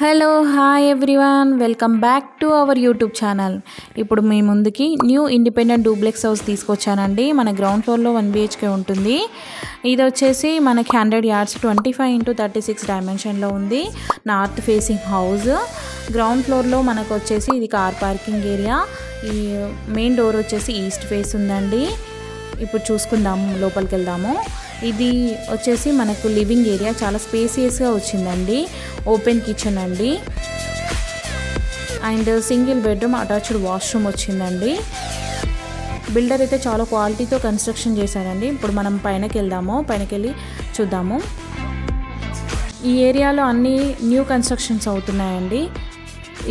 Hello hi everyone, welcome back to our YouTube channel. ఇప్పుడు మీ ముందుకి new independent duplex house తీసుకొచ్చానండి. మన ground ఫ్లోర్లో 1 BHK ఉంటుంది. ఇది వచ్చేసి మనకి 100 yards 25x36 డైమెన్షన్లో ఉంది. North facing house. గ్రౌండ్ ఫ్లోర్లో మనకు వచ్చేసి ఇది కార్ పార్కింగ్ ఏరియా. ఈ మెయిన్ డోర్ వచ్చేసి ఈస్ట్ ఫేస్ ఉందండి. ఇప్పుడు చూసుకుందాము, లోపలికి వెళ్దాము. ఇది వచ్చేసి మనకు లివింగ్ ఏరియా చాలా స్పేసియస్గా వచ్చిందండి. ఓపెన్ కిచెన్ అండి, and single bedroom attached washroom వచ్చిందండి. బిల్డర్ అయితే చాలా క్వాలిటీతో కన్స్ట్రక్షన్ చేశారండి. ఇప్పుడు మనం పైనకి వెళ్దాము, పైనకి వెళ్ళి చూద్దాము. ఈ ఏరియాలో అన్ని న్యూ కన్స్ట్రక్షన్స్ అవుతున్నాయండి.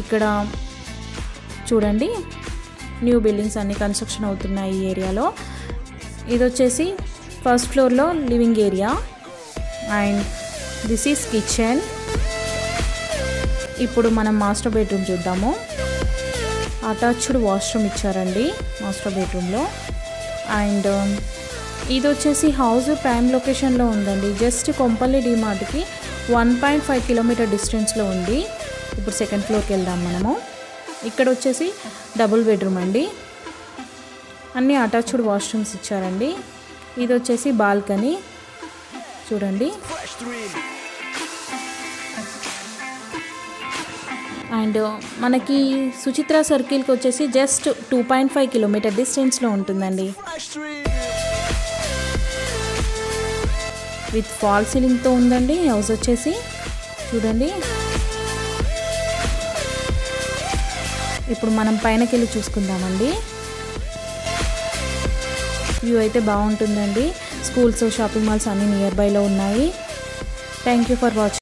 ఇక్కడ చూడండి, న్యూ బిల్డింగ్స్ అన్ని కన్స్ట్రక్షన్ అవుతున్నాయి ఈ ఏరియాలో. ఇది వచ్చేసి ఫస్ట్ ఫ్లోర్లో living area, and this is kitchen. ఇప్పుడు మనం మాస్టర్ బెడ్రూమ్ చూద్దాము. అటాచ్డ్ వాష్రూమ్ ఇచ్చారండి మాస్టర్ బెడ్రూమ్లో. అండ్ ఇది వచ్చేసి హౌస్ ప్రైమ్ లొకేషన్లో ఉందండి. జస్ట్ కొంపల్లి డిమార్ట్కి 1.5 kilometer డిస్టెన్స్లో ఉంది. ఇప్పుడు సెకండ్ ఫ్లోర్కి వెళ్దాం మనము. ఇక్కడ వచ్చేసి డబుల్ బెడ్రూమ్ అండి. అన్ని అటాచ్డ్ వాష్రూమ్స్ ఇచ్చారండి. ఇది వచ్చేసి బాల్కనీ చూడండి. అండ్ మనకి సుచిత్ర సర్కిల్కి వచ్చేసి జస్ట్ 2.5 kilometer డిస్టెన్స్లో ఉంటుందండి. విత్ ఫాల్ సీలింగ్తో ఉందండి హౌస్ వచ్చేసి చూడండి. ఇప్పుడు మనం పైనకి వెళ్ళి చూసుకుందామండి. వ్యూ అయితే బాగుంటుందండి. స్కూల్స్, షాపింగ్ మాల్స్ అన్నీ నియర్ బైలో ఉన్నాయి. Thank you for watching.